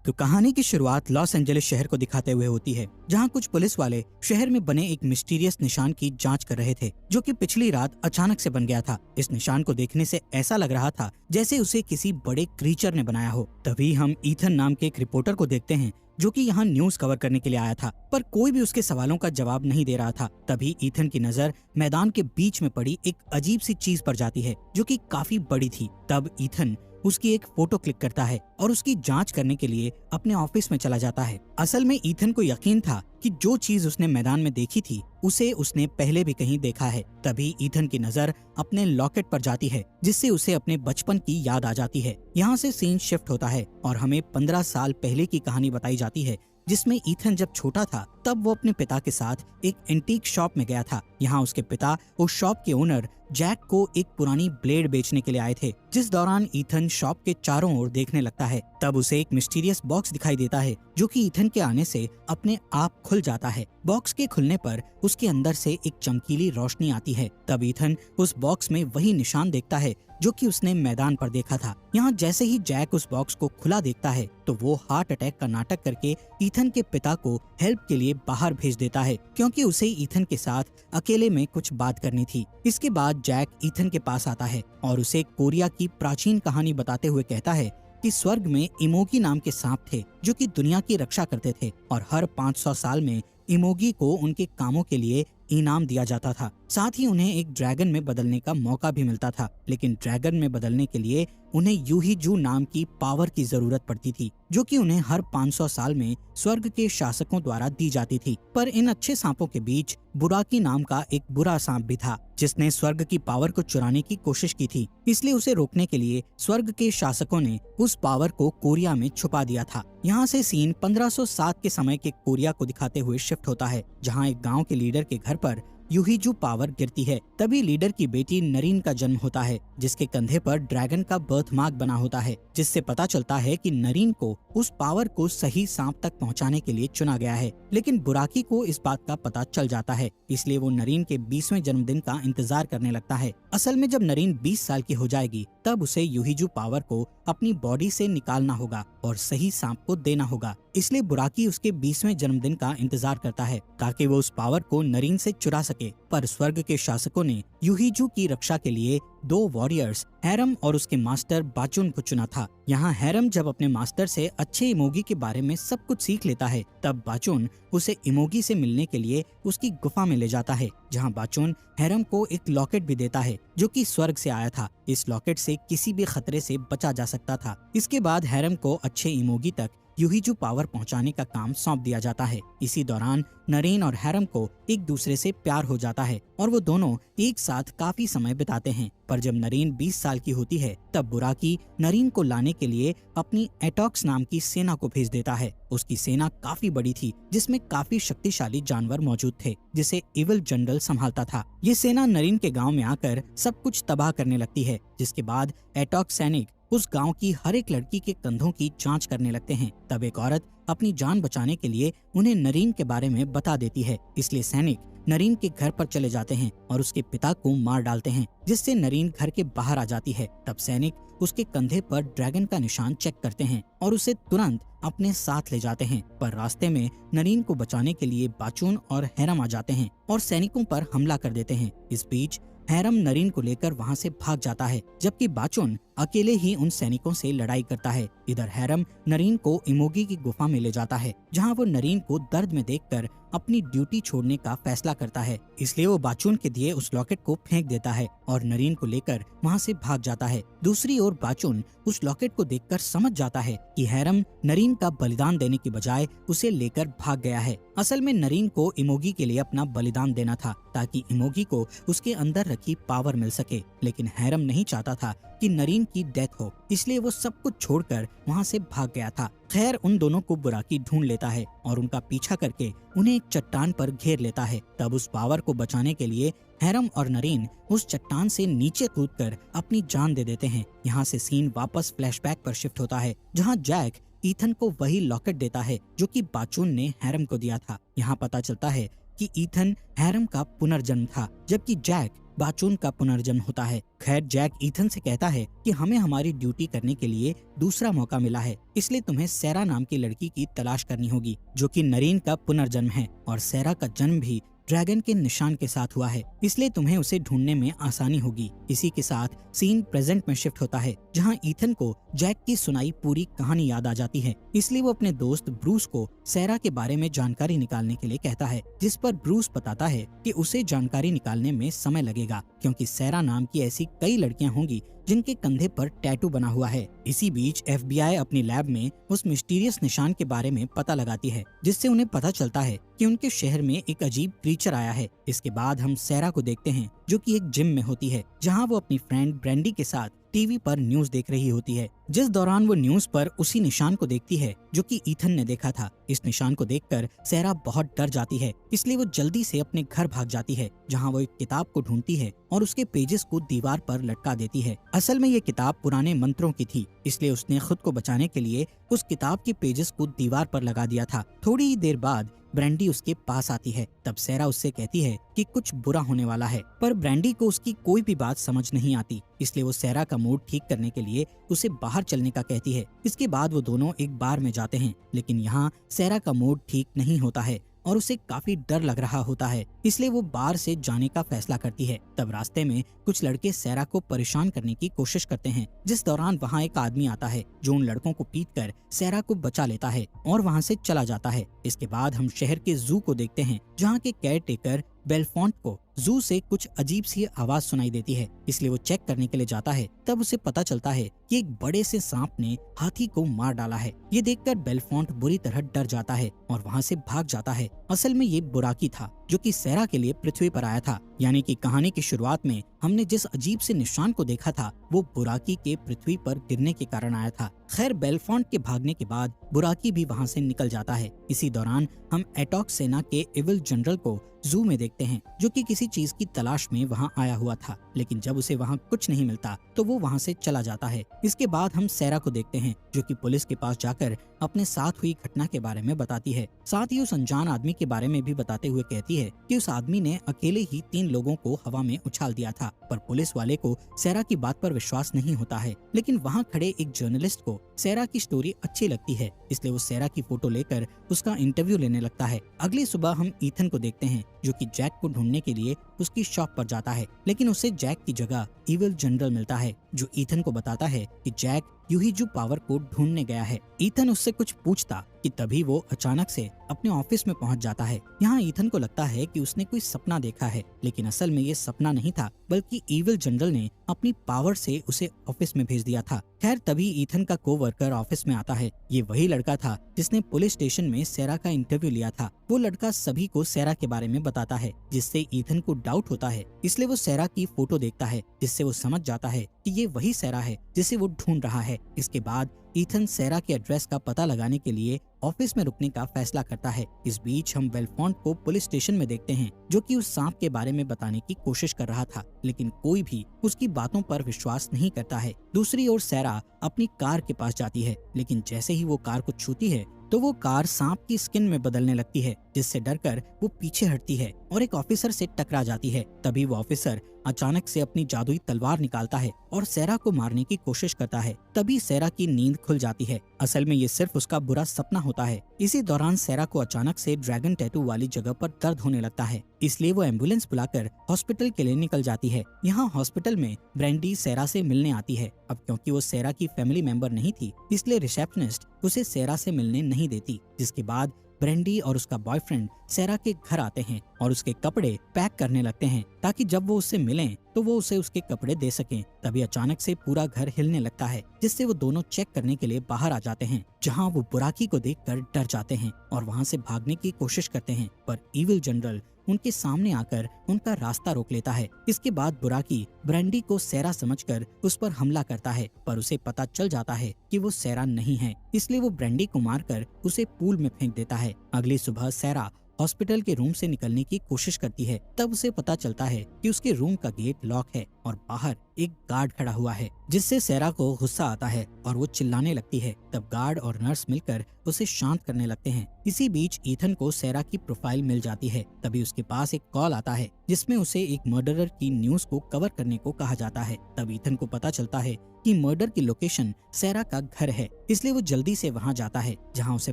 तो कहानी की शुरुआत लॉस एंजलिस शहर को दिखाते हुए होती है, जहां कुछ पुलिस वाले शहर में बने एक मिस्टीरियस निशान की जांच कर रहे थे, जो कि पिछली रात अचानक से बन गया था। इस निशान को देखने से ऐसा लग रहा था जैसे उसे किसी बड़े क्रीचर ने बनाया हो। तभी हम ईथन नाम के एक रिपोर्टर को देखते हैं, जो कि यहाँ न्यूज कवर करने के लिए आया था, पर कोई भी उसके सवालों का जवाब नहीं दे रहा था। तभी ईथन की नजर मैदान के बीच में पड़ी एक अजीब सी चीज पर जाती है, जो कि काफी बड़ी थी। तब ईथन उसकी एक फोटो क्लिक करता है और उसकी जांच करने के लिए अपने ऑफिस में चला जाता है। असल में ईथन को यकीन था कि जो चीज उसने मैदान में देखी थी उसे उसने पहले भी कहीं देखा है। तभी ईथन की नजर अपने लॉकेट पर जाती है, जिससे उसे अपने बचपन की याद आ जाती है। यहाँ से सीन शिफ्ट होता है और हमें 15 साल पहले की कहानी बताई जाती है, जिसमें ईथन जब छोटा था तब वो अपने पिता के साथ एक एंटीक शॉप में गया था। यहाँ उसके पिता उस शॉप के ओनर जैक को एक पुरानी ब्लेड बेचने के लिए आए थे। जिस दौरान ईथन शॉप के चारों ओर देखने लगता है, तब उसे एक मिस्टीरियस बॉक्स दिखाई देता है, जो कि ईथन के आने से अपने आप खुल जाता है। बॉक्स के खुलने पर उसके अंदर से एक चमकीली रोशनी आती है। तब ईथन उस बॉक्स में वही निशान देखता है जो कि उसने मैदान पर देखा था। यहाँ जैसे ही जैक उस बॉक्स को खुला देखता है, तो वो हार्ट अटैक का नाटक करके ईथन के पिता को हेल्प के लिए बाहर भेज देता है, क्योंकि उसे ईथन के साथ अकेले में कुछ बात करनी थी। इसके बाद जैक ईथन के पास आता है और उसे कोरिया की प्राचीन कहानी बताते हुए कहता है कि स्वर्ग में इमोगी नाम के सांप थे, जो कि दुनिया की रक्षा करते थे और हर 500 साल में इमोगी को उनके कामों के लिए इनाम दिया जाता था। साथ ही उन्हें एक ड्रैगन में बदलने का मौका भी मिलता था, लेकिन ड्रैगन में बदलने के लिए उन्हें यूहीजू नाम की पावर की जरूरत पड़ती थी, जो कि उन्हें हर 500 साल में स्वर्ग के शासकों द्वारा दी जाती थी। पर इन अच्छे सांपों के बीच बुराकी नाम का एक बुरा सांप भी था, जिसने स्वर्ग की पावर को चुराने की कोशिश की थी। इसलिए उसे रोकने के लिए स्वर्ग के शासकों ने उस पावर को कोरिया में छुपा दिया था। यहाँ से सीन 1507 के समय के कोरिया को दिखाते हुए शिफ्ट होता है, जहाँ एक गाँव के लीडर के घर पर यूहीजू पावर गिरती है। तभी लीडर की बेटी नरीन का जन्म होता है, जिसके कंधे पर ड्रैगन का बर्थ मार्क बना होता है, जिससे पता चलता है कि नरीन को उस पावर को सही सांप तक पहुंचाने के लिए चुना गया है। लेकिन बुराकी को इस बात का पता चल जाता है, इसलिए वो नरीन के 20वें जन्मदिन का इंतजार करने लगता है। असल में जब नरीन 20 साल की हो जाएगी, तब उसे यूहीजू पावर को अपनी बॉडी से निकालना होगा और सही सांप को देना होगा। इसलिए बुराकी उसके 20वें जन्मदिन का इंतजार करता है, ताकि वो उस पावर को नरीन से चुरा सके। पर स्वर्ग के शासकों ने यूहीजू की रक्षा के लिए 2 वॉरियर्स हैरम और उसके मास्टर बाचुन को चुना था। यहाँ हैरम जब अपने मास्टर से अच्छे इमोगी के बारे में सब कुछ सीख लेता है, तब बाचुन उसे इमोगी से मिलने के लिए उसकी गुफा में ले जाता है, जहाँ बाचुन हैरम को एक लॉकेट भी देता है, जो कि स्वर्ग से आया था। इस लॉकेट से किसी भी खतरे से बचा जा सकता था। इसके बाद हैरम को अच्छे इमोगी तक यूहीजू पावर पहुंचाने का काम सौंप दिया जाता है। इसी दौरान नरीन और हैरम को एक दूसरे से प्यार हो जाता है और वो दोनों एक साथ काफी समय बिताते हैं। पर जब नरीन 20 साल की होती है, तब बुराकी नरीन को लाने के लिए अपनी एटॉक्स नाम की सेना को भेज देता है। उसकी सेना काफी बड़ी थी, जिसमें काफी शक्तिशाली जानवर मौजूद थे, जिसे इविल जनरल संभालता था। ये सेना नरीन के गाँव में आकर सब कुछ तबाह करने लगती है, जिसके बाद एटॉक्स सैनिक उस गांव की हर एक लड़की के कंधों की जांच करने लगते हैं। तब एक औरत अपनी जान बचाने के लिए उन्हें नरीन के बारे में बता देती है, इसलिए सैनिक नरीन के घर पर चले जाते हैं और उसके पिता को मार डालते हैं, जिससे नरीन घर के बाहर आ जाती है। तब सैनिक उसके कंधे पर ड्रैगन का निशान चेक करते हैं और उसे तुरंत अपने साथ ले जाते हैं। पर रास्ते में नरीन को बचाने के लिए बाचुन और हैरम आ जाते हैं और सैनिकों पर हमला कर देते हैं। इस बीच हैरम नरीन को लेकर वहां से भाग जाता है, जबकि बाचुन अकेले ही उन सैनिकों से लड़ाई करता है। इधर हैरम नरीन को इमोगी की गुफा में ले जाता है, जहां वो नरीन को दर्द में देखकर अपनी ड्यूटी छोड़ने का फैसला करता है। इसलिए वो बाचुन के दिए उस लॉकेट को फेंक देता है और नरीन को लेकर वहां से भाग जाता है। दूसरी ओर बाचुन उस लॉकेट को देखकर समझ जाता है कि हैरम नरीन का बलिदान देने की बजाय उसे लेकर भाग गया है। असल में नरीन को इमोगी के लिए अपना बलिदान देना था, ताकि इमोगी को उसके अंदर रखी पावर मिल सके। लेकिन हैरम नहीं चाहता था कि नरीन की डेथ हो, इसलिए वो सब कुछ छोड़कर वहां से भाग गया था। खैर, उन दोनों को बुराकी ढूंढ लेता है और उनका पीछा करके उन्हें एक चट्टान पर घेर लेता है। तब उस पावर को बचाने के लिए हैरम और नरीन उस चट्टान से नीचे कूदकर अपनी जान दे देते हैं। यहाँ से सीन वापस फ्लैशबैक पर शिफ्ट होता है, जहाँ जैक ईथन को वही लॉकेट देता है जो कि बाचुन ने हैरम को दिया था। यहाँ पता चलता है कि ईथन हैरम का पुनर्जन्म था, जबकि जैक बाचून का पुनर्जन्म होता है। खैर जैक ईथन से कहता है कि हमें हमारी ड्यूटी करने के लिए दूसरा मौका मिला है, इसलिए तुम्हें सैरा नाम की लड़की की तलाश करनी होगी जो कि नरीन का पुनर्जन्म है और सैरा का जन्म भी ड्रैगन के निशान के साथ हुआ है, इसलिए तुम्हें उसे ढूंढने में आसानी होगी। इसी के साथ सीन प्रेजेंट में शिफ्ट होता है जहां ईथन को जैक की सुनाई पूरी कहानी याद आ जाती है, इसलिए वो अपने दोस्त ब्रूस को सैरा के बारे में जानकारी निकालने के लिए कहता है, जिस पर ब्रूस बताता है कि उसे जानकारी निकालने में समय लगेगा क्योंकि सैरा नाम की ऐसी कई लड़कियां होंगी जिनके कंधे पर टैटू बना हुआ है। इसी बीच FBI अपनी लैब में उस मिस्टीरियस निशान के बारे में पता लगाती है, जिससे उन्हें पता चलता है कि उनके शहर में एक अजीब क्रीचर आया है। इसके बाद हम सैरा को देखते हैं जो कि एक जिम में होती है, जहां वो अपनी फ्रेंड ब्रेंडी के साथ टीवी पर न्यूज देख रही होती है, जिस दौरान वो न्यूज पर उसी निशान को देखती है जो कि ईथन ने देखा था। इस निशान को देखकर सैरा बहुत डर जाती है, इसलिए वो जल्दी से अपने घर भाग जाती है, जहां वो एक किताब को ढूंढती है और उसके पेजेस को दीवार पर लटका देती है। असल में ये किताब पुराने मंत्रों की थी, इसलिए उसने खुद को बचाने के लिए उस किताब के पेजेस को दीवार पर लगा दिया था। थोड़ी ही देर बाद ब्रैंडी उसके पास आती है, तब सैरा उससे कहती है कि कुछ बुरा होने वाला है, पर ब्रैंडी को उसकी कोई भी बात समझ नहीं आती, इसलिए वो सैरा का मूड ठीक करने के लिए उसे बाहर चलने का कहती है। इसके बाद वो दोनों एक बार में जाते हैं, लेकिन यहाँ सैरा का मूड ठीक नहीं होता है और उसे काफी डर लग रहा होता है, इसलिए वो बार से जाने का फैसला करती है। तब रास्ते में कुछ लड़के सैरा को परेशान करने की कोशिश करते हैं, जिस दौरान वहाँ एक आदमी आता है जो उन लड़कों को पीटकर सैरा को बचा लेता है और वहाँ से चला जाता है। इसके बाद हम शहर के जू को देखते हैं, जहाँ के केयर टेकर बेलफॉन्ट को जू से कुछ अजीब सी आवाज सुनाई देती है, इसलिए वो चेक करने के लिए जाता है। तब उसे पता चलता है कि एक बड़े से सांप ने हाथी को मार डाला है। ये देखकर बेलफॉन्ट बुरी तरह डर जाता है और वहाँ से भाग जाता है। असल में ये बुराकी था जो कि सैरा के लिए पृथ्वी पर आया था, यानी कि कहानी की शुरुआत में हमने जिस अजीब से निशान को देखा था वो बुराकी के पृथ्वी पर गिरने के कारण आया था। खैर बेलफॉन्ट के भागने के बाद बुराकी भी वहाँ से निकल जाता है। इसी दौरान हम एटॉक सेना के इविल जनरल को जू में देखते हैं, जो कि किसी चीज की तलाश में वहाँ आया हुआ था, लेकिन जब उसे वहाँ कुछ नहीं मिलता तो वो वहाँ से चला जाता है। इसके बाद हम सैरा को देखते हैं जो कि पुलिस के पास जाकर अपने साथ हुई घटना के बारे में बताती है। साथ ही उस अनजान आदमी के बारे में भी बताते हुए कहती है कि उस आदमी ने अकेले ही 3 लोगों को हवा में उछाल दिया था, पर पुलिस वाले को सैरा की बात पर विश्वास नहीं होता है। लेकिन वहाँ खड़े एक जर्नलिस्ट को सैरा की स्टोरी अच्छी लगती है, इसलिए वो सैरा की फोटो लेकर उसका इंटरव्यू लेने लगता है। अगली सुबह हम ईथन को देखते हैं जो कि जैक को ढूंढने के लिए उसकी शॉप पर जाता है, लेकिन उसे जैक की जगह इविल जनरल मिलता है जो ईथन को बताता है कि जैक यूहीजू पावर को ढूंढने गया है। ईथन उससे कुछ पूछता कि तभी वो अचानक से अपने ऑफिस में पहुंच जाता है। यहाँ ईथन को लगता है कि उसने कोई सपना देखा है, लेकिन असल में ये सपना नहीं था, बल्कि इविल जनरल ने अपनी पावर से उसे ऑफिस में भेज दिया था। खैर तभी ईथन का कोवर्कर ऑफिस में आता है। ये वही लड़का था जिसने पुलिस स्टेशन में सैरा का इंटरव्यू लिया था। वो लड़का सभी को सैरा के बारे में बताता है, जिससे ईथन को डाउट होता है, इसलिए वो सैरा की फोटो देखता है, जिससे वो समझ जाता है कि ये वही सैरा है जिसे वो ढूंढ रहा है। इसके बाद ईथन सैरा के एड्रेस का पता लगाने के लिए ऑफिस में रुकने का फैसला करता है। इस बीच हम बेलफॉन्ट को पुलिस स्टेशन में देखते हैं जो कि उस सांप के बारे में बताने की कोशिश कर रहा था, लेकिन कोई भी उसकी बातों पर विश्वास नहीं करता है। दूसरी ओर सैरा अपनी कार के पास जाती है, लेकिन जैसे ही वो कार को छूती है तो वो कार सांप की स्किन में बदलने लगती है, जिससे डरकर वो पीछे हटती है और एक ऑफिसर से टकरा जाती है। तभी वो ऑफिसर अचानक से अपनी जादुई तलवार निकालता है और सैरा को मारने की कोशिश करता है। तभी सैरा की नींद खुल जाती है। असल में ये सिर्फ उसका बुरा सपना होता है। इसी दौरान सैरा को अचानक से ड्रैगन टैटू वाली जगह पर दर्द होने लगता है, इसलिए वो एम्बुलेंस बुलाकर हॉस्पिटल के लिए निकल जाती है। यहाँ हॉस्पिटल में ब्रेंडी सैरा से मिलने आती है। अब क्योंकि वो सैरा की फैमिली मेंबर नहीं थी, इसलिए रिसेप्शनिस्ट उसे सैरा से मिलने नहीं देती। जिसके बाद ब्रेंडी और उसका बॉयफ्रेंड सैरा के घर आते हैं और उसके कपड़े पैक करने लगते हैं ताकि जब वो उससे मिलें तो वो उसे उसके कपड़े दे सकें। तभी अचानक से पूरा घर हिलने लगता है, जिससे वो दोनों चेक करने के लिए बाहर आ जाते हैं, जहां वो बुराकी को देखकर डर जाते हैं और वहां से भागने की कोशिश करते हैं, पर इविल जनरल उनके सामने आकर उनका रास्ता रोक लेता है। इसके बाद बुराकी ब्रेंडी को सैरा समझकर उस पर हमला करता है, पर उसे पता चल जाता है कि वो सैरा नहीं है, इसलिए वो ब्रेंडी को मारकर उसे पूल में फेंक देता है। अगली सुबह सैरा हॉस्पिटल के रूम से निकलने की कोशिश करती है। तब उसे पता चलता है कि उसके रूम का गेट लॉक है और बाहर एक गार्ड खड़ा हुआ है, जिससे सैरा को गुस्सा आता है और वो चिल्लाने लगती है। तब गार्ड और नर्स मिलकर उसे शांत करने लगते हैं। इसी बीच ईथन को सैरा की प्रोफाइल मिल जाती है। तभी उसके पास एक कॉल आता है जिसमें उसे एक मर्डरर की न्यूज को कवर करने को कहा जाता है। तब ईथन को पता चलता है कि मर्डर की लोकेशन सैरा का घर है, इसलिए वो जल्दी से वहां जाता है, जहां उसे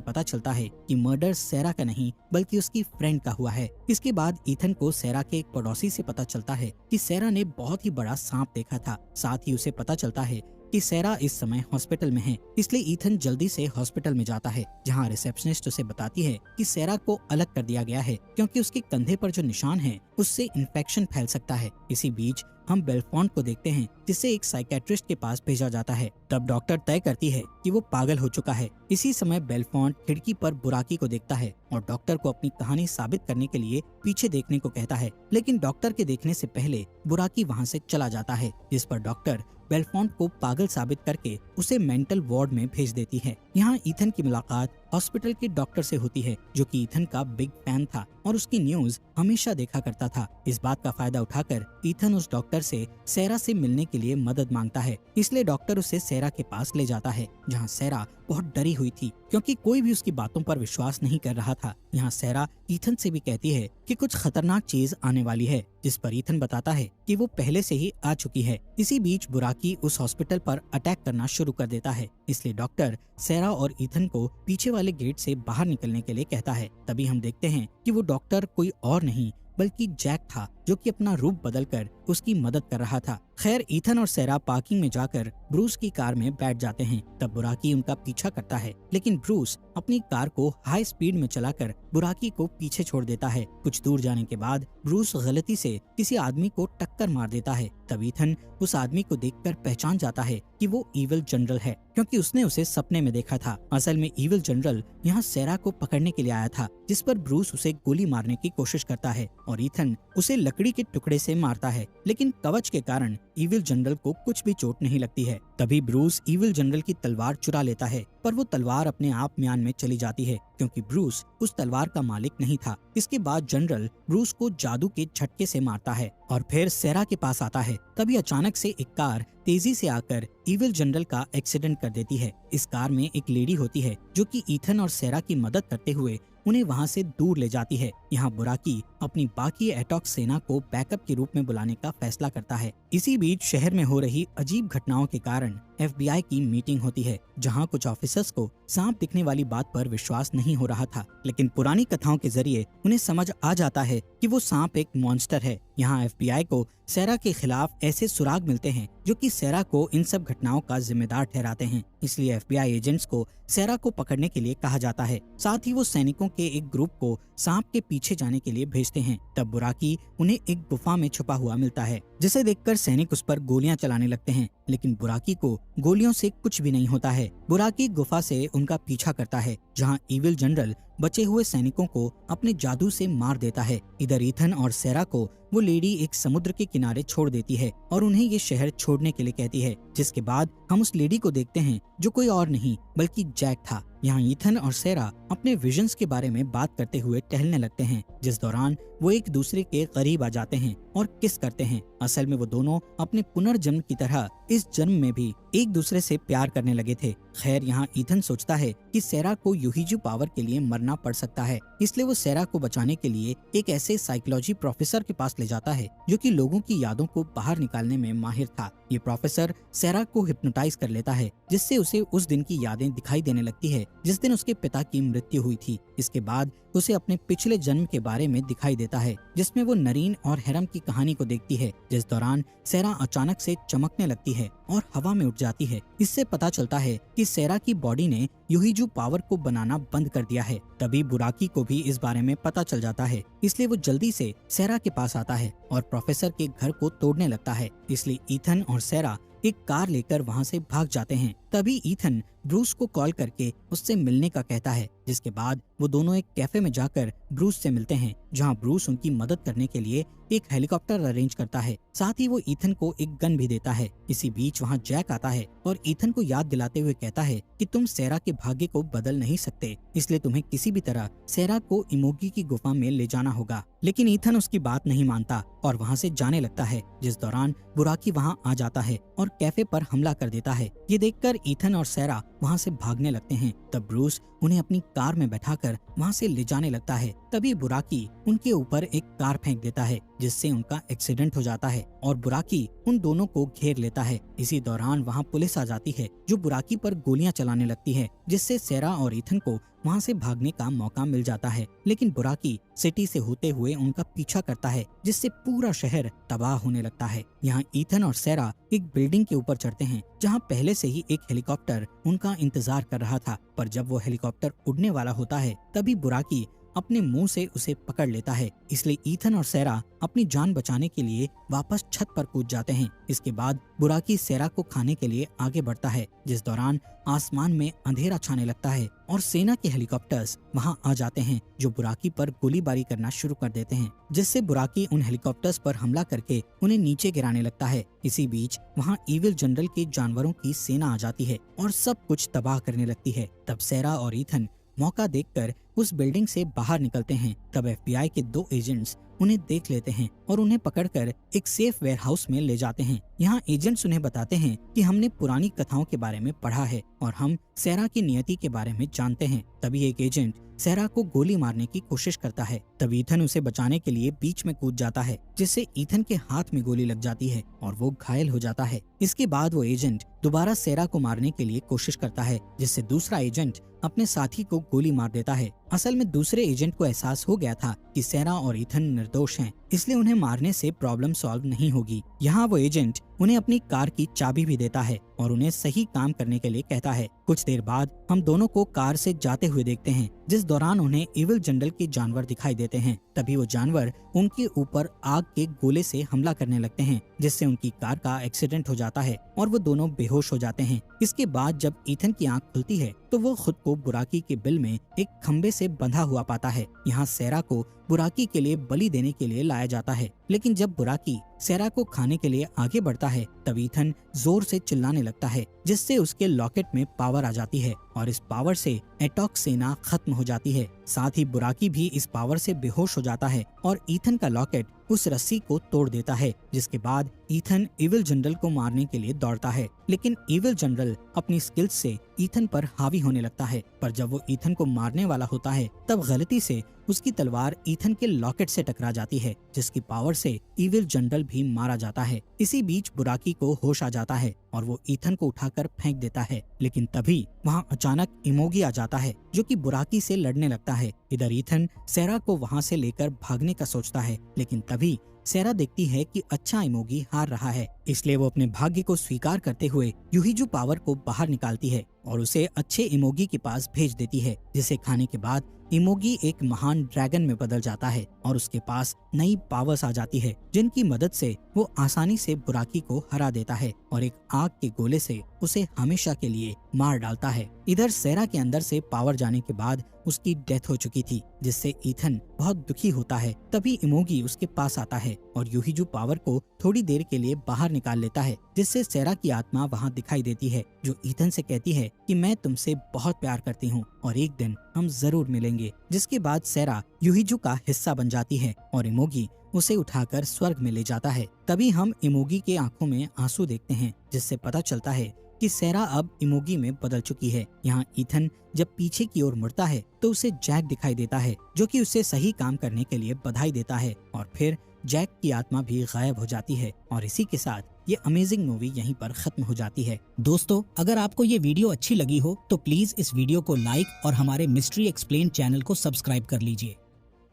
पता चलता है कि मर्डर सैरा का नहीं बल्कि उसकी फ्रेंड का हुआ है। इसके बाद ईथन को सैरा के एक पड़ोसी से पता चलता है कि सैरा ने बहुत ही बड़ा सांप देखा था। साथ ही उसे पता चलता है कि सैरा इस समय हॉस्पिटल में है, इसलिए ईथन जल्दी से हॉस्पिटल में जाता है, जहां रिसेप्शनिस्ट उसे बताती है कि सैरा को अलग कर दिया गया है क्योंकि उसके कंधे पर जो निशान है उससे इन्फेक्शन फैल सकता है। इसी बीच हम बेलफॉन्ट को देखते हैं, जिसे एक साइकेट्रिस्ट के पास भेजा जाता है। तब डॉक्टर तय करती है कि वो पागल हो चुका है। इसी समय बेलफॉन्ट खिड़की पर बुराकी को देखता है और डॉक्टर को अपनी कहानी साबित करने के लिए पीछे देखने को कहता है, लेकिन डॉक्टर के देखने से पहले बुराकी वहां से चला जाता है, जिस पर डॉक्टर बेलफॉन्ट को पागल साबित करके उसे मेंटल वार्ड में भेज देती है। यहाँ ईथन की मुलाकात हॉस्पिटल के डॉक्टर से होती है, जो कि ईथन का बिग फैन था और उसकी न्यूज हमेशा देखा करता था। इस बात का फायदा उठाकर ईथन उस डॉक्टर से सैरा से मिलने के लिए मदद मांगता है, इसलिए डॉक्टर उसे सैरा के पास ले जाता है, जहाँ सैरा बहुत डरी हुई थी क्योंकि कोई भी उसकी बातों पर विश्वास नहीं कर रहा था। यहाँ सैरा ईथन से भी कहती है कि कुछ खतरनाक चीज आने वाली है, जिस पर ईथन बताता है कि वो पहले से ही आ चुकी है। इसी बीच बुराकी उस हॉस्पिटल पर अटैक करना शुरू कर देता है, इसलिए डॉक्टर सैरा और ईथन को पीछे वाले गेट से बाहर निकलने के लिए कहता है। तभी हम देखते हैं कि वो डॉक्टर कोई और नहीं बल्कि जैक था, जो कि अपना रूप बदलकर उसकी मदद कर रहा था। खैर, ईथन और सैरा पार्किंग में जाकर ब्रूस की कार में बैठ जाते हैं। तब बुराकी उनका पीछा करता है, लेकिन ब्रूस अपनी कार को हाई स्पीड में चलाकर बुराकी को पीछे छोड़ देता है। कुछ दूर जाने के बाद ब्रूस गलती से किसी आदमी को टक्कर मार देता है। तब ईथन उस आदमी को देखकर पहचान जाता है कि वो इविल जनरल है, क्योंकि उसने उसे सपने में देखा था। असल में इविल जनरल यहाँ सैरा को पकड़ने के लिए आया था, जिस पर ब्रूस उसे गोली मारने की कोशिश करता है और ईथन उसे लकड़ी के टुकड़े से मारता है, लेकिन कवच के कारण इविल जनरल को कुछ भी चोट नहीं लगती है। तभी ब्रूस इविल जनरल की तलवार चुरा लेता है, पर वो तलवार अपने आप म्यान में चली जाती है, क्योंकि ब्रूस उस तलवार का मालिक नहीं था। इसके बाद जनरल ब्रूस को जादू के झटके से मारता है और फिर सैरा के पास आता है। तभी अचानक से एक कार तेजी से आकर इविल जनरल का एक्सीडेंट कर देती है। इस कार में एक लेडी होती है, जो कि ईथन और सैरा की मदद करते हुए उन्हें वहां से दूर ले जाती है। यहाँ बुराकी अपनी बाकी एटॉक सेना को बैकअप के रूप में बुलाने का फैसला करता है। इसी बीच शहर में हो रही अजीब घटनाओं के कारण FBI की मीटिंग होती है, जहां कुछ ऑफिसर्स को सांप दिखने वाली बात पर विश्वास नहीं हो रहा था, लेकिन पुरानी कथाओं के जरिए उन्हें समझ आ जाता है कि वो सांप एक मॉन्स्टर है। यहाँ FBI को सैरा के खिलाफ ऐसे सुराग मिलते हैं जो कि सैरा को इन सब घटनाओं का जिम्मेदार ठहराते हैं, इसलिए FBI एजेंट्स को सैरा को पकड़ने के लिए कहा जाता है। साथ ही वो सैनिकों के एक ग्रुप को सांप के पीछे जाने के लिए भेजते हैं। तब बुराकी उन्हें एक गुफा में छुपा हुआ मिलता है, जिसे देखकर सैनिक उस पर गोलियां चलाने लगते हैं, लेकिन बुराकी को गोलियों से कुछ भी नहीं होता है। बुराकी गुफा से उनका पीछा करता है, जहां इविल जनरल बचे हुए सैनिकों को अपने जादू से मार देता है। इधर ईथन और सैरा को वो लेडी एक समुद्र के किनारे छोड़ देती है और उन्हें ये शहर छोड़ने के लिए कहती है, जिसके बाद हम उस लेडी को देखते हैं, जो कोई और नहीं बल्कि जैक था। यहाँ ईथन और सैरा अपने विजन्स के बारे में बात करते हुए टहलने लगते हैं, जिस दौरान वो एक दूसरे के करीब आ जाते हैं और किस करते हैं। असल में वो दोनों अपने पुनर्जन्म की तरह इस जन्म में भी एक दूसरे से प्यार करने लगे थे। खैर, यहाँ ईथन सोचता है कि सैरा को यूहिजू पावर के लिए मरना पड़ सकता है, इसलिए वो सैरा को बचाने के लिए एक ऐसे साइकोलॉजी प्रोफेसर के पास ले जाता है, जो कि लोगों की यादों को बाहर निकालने में माहिर था। ये प्रोफेसर सैरा को हिप्नोटाइज कर लेता है, जिससे उसे उस दिन की यादें दिखाई देने लगती है जिस दिन उसके पिता की मृत्यु हुई थी। इसके बाद उसे अपने पिछले जन्म के बारे में दिखाई देता है, जिसमें वो नरीन और हेरम की कहानी को देखती है, जिस दौरान सैरा अचानक से चमकने लगती है और हवा में उठ जाती है। इससे पता चलता है कि सैरा की बॉडी ने यूहिजू पावर को बनाना बंद कर दिया है। तभी बुराकी को भी इस बारे में पता चल जाता है, इसलिए वो जल्दी से सैरा के पास आता है और प्रोफेसर के घर को तोड़ने लगता है। इसलिए ईथन और सैरा एक कार लेकर वहां से भाग जाते हैं। तभी ईथन ब्रूस को कॉल करके उससे मिलने का कहता है, जिसके बाद वो दोनों एक कैफे में जाकर ब्रूस से मिलते हैं, जहां ब्रूस उनकी मदद करने के लिए एक हेलीकॉप्टर अरेंज करता है। साथ ही वो ईथन को एक गन भी देता है। इसी बीच वहां जैक आता है और ईथन को याद दिलाते हुए कहता है कि तुम सैरा के भाग्य को बदल नहीं सकते, इसलिए तुम्हें किसी भी तरह सैरा को इमोगी की गुफा में ले जाना होगा। लेकिन ईथन उसकी बात नहीं मानता और वहाँ से जाने लगता है, जिस दौरान बुराकी वहाँ आ जाता है और कैफे पर हमला कर देता है। ये देखकर ईथन और सैरा वहाँ से भागने लगते हैं। तब ब्रूस उन्हें अपनी कार में बैठाकर वहाँ से ले जाने लगता है। तभी बुराकी उनके ऊपर एक कार फेंक देता है, जिससे उनका एक्सीडेंट हो जाता है और बुराकी उन दोनों को घेर लेता है। इसी दौरान वहाँ पुलिस आ जाती है, जो बुराकी पर गोलियां चलाने लगती है, जिससे सैरा और ईथन को वहाँ से भागने का मौका मिल जाता है। लेकिन बुराकी सिटी से होते हुए उनका पीछा करता है, जिससे पूरा शहर तबाह होने लगता है। यहाँ ईथन और सैरा एक बिल्डिंग के ऊपर चढ़ते हैं, जहाँ पहले से ही एक हेलीकॉप्टर उनका इंतजार कर रहा था। पर जब वो हेलीकॉप्टर उड़ने वाला होता है, तभी बुराकी अपने मुंह से उसे पकड़ लेता है। इसलिए ईथन और सैरा अपनी जान बचाने के लिए वापस छत पर कूद जाते हैं। इसके बाद बुराकी सैरा को खाने के लिए आगे बढ़ता है, जिस दौरान आसमान में अंधेरा छाने लगता है और सेना के हेलीकॉप्टर्स वहां आ जाते हैं, जो बुराकी पर गोलीबारी करना शुरू कर देते हैं, जिससे बुराकी उन हेलीकॉप्टर्स पर हमला करके उन्हें नीचे गिराने लगता है। इसी बीच वहां इविल जनरल के जानवरों की सेना आ जाती है और सब कुछ तबाह करने लगती है। तब सैरा और ईथन मौका देखकर उस बिल्डिंग से बाहर निकलते हैं। तब FBI के 2 एजेंट्स उन्हें देख लेते हैं और उन्हें पकड़कर एक सेफ वेयरहाउस में ले जाते हैं। यहाँ एजेंट्स उन्हें बताते हैं कि हमने पुरानी कथाओं के बारे में पढ़ा है और हम सैरा की नियति के बारे में जानते हैं। तभी एक एजेंट सैरा को गोली मारने की कोशिश करता है। तब ईथन उसे बचाने के लिए बीच में कूद जाता है, जिससे ईथन के हाथ में गोली लग जाती है और वो घायल हो जाता है। इसके बाद वो एजेंट दोबारा सैरा को मारने के लिए कोशिश करता है, जिससे दूसरा एजेंट अपने साथी को गोली मार देता है। असल में दूसरे एजेंट को एहसास हो गया था कि सैरा और ईथन निर्दोष हैं, इसलिए उन्हें मारने से प्रॉब्लम सॉल्व नहीं होगी। यहाँ वो एजेंट उन्हें अपनी कार की चाबी भी देता है और उन्हें सही काम करने के लिए कहता है। कुछ देर बाद हम दोनों को कार से जाते हुए देखते हैं, जिस दौरान उन्हें इविल जनरल के जानवर दिखाई देते हैं। तभी वो जानवर उनके ऊपर आग के गोले से हमला करने लगते हैं, जिससे उनकी कार का एक्सीडेंट हो जाता है और वो दोनों बेहोश हो जाते हैं। इसके बाद जब ईथन की आंख खुलती है, तो वो खुद को बुराकी के बिल में एक खंबे से बंधा हुआ पाता है। यहाँ सैरा को बुराकी के लिए बलि देने के लिए लाया जाता है, लेकिन जब बुराकी सैरा को खाने के लिए आगे बढ़ता है, तब ईथन जोर से चिल्लाने लगता है, जिससे उसके लॉकेट में पावर आ जाती है और इस पावर से एटॉक सेना खत्म हो जाती है। साथ ही बुराकी भी इस पावर से बेहोश हो जाता है और ईथन का लॉकेट उस रस्सी को तोड़ देता है, जिसके बाद ईथन इविल जनरल को मारने के लिए दौड़ता है। लेकिन इविल जनरल अपनी स्किल्स से ईथन पर हावी होने लगता है, पर जब वो ईथन को मारने वाला होता है, तब गलती से उसकी तलवार ईथन के लॉकेट से टकरा जाती है, जिसकी पावर से इविल जनरल भी मारा जाता है। इसी बीच बुराकी को होश आ जाता है और वो ईथन को उठाकर फेंक देता है, लेकिन तभी वहाँ अचानक इमोगी आ जाता है, जो कि बुराकी से लड़ने लगता है। इधर ईथन सैरा को वहाँ से लेकर भागने का सोचता है, लेकिन तभी सैरा देखती है कि अच्छा इमोगी हार रहा है, इसलिए वो अपने भाग्य को स्वीकार करते हुए यूहिजू पावर को बाहर निकालती है और उसे अच्छे इमोगी के पास भेज देती है, जिसे खाने के बाद इमोगी एक महान ड्रैगन में बदल जाता है और उसके पास नई पावर्स आ जाती है, जिनकी मदद से वो आसानी से बुराकी को हरा देता है और एक आग के गोले से उसे हमेशा के लिए मार डालता है। इधर सैरा के अंदर से पावर जाने के बाद उसकी डेथ हो चुकी थी, जिससे ईथन बहुत दुखी होता है। तभी इमोगी उसके पास आता है और यूहिजू पावर को थोड़ी देर के लिए बाहर निकाल लेता है, जिससे सैरा की आत्मा वहाँ दिखाई देती है, जो ईथन से कहती है कि मैं तुमसे बहुत प्यार करती हूँ और एक दिन हम जरूर मिलेंगे। जिसके बाद सैरा यूहिजू का हिस्सा बन जाती है और इमोगी उसे उठाकर स्वर्ग में ले जाता है। तभी हम इमोगी के आंखों में आंसू देखते हैं, जिससे पता चलता है कि सैरा अब इमोगी में बदल चुकी है। यहाँ ईथन जब पीछे की ओर मुड़ता है, तो उसे जैक दिखाई देता है, जो कि उसे सही काम करने के लिए बधाई देता है और फिर जैक की आत्मा भी गायब हो जाती है और इसी के साथ ये अमेजिंग मूवी यहीं पर खत्म हो जाती है। दोस्तों, अगर आपको ये वीडियो अच्छी लगी हो तो प्लीज इस वीडियो को लाइक और हमारे मिस्ट्री एक्सप्लेन चैनल को सब्सक्राइब कर लीजिए।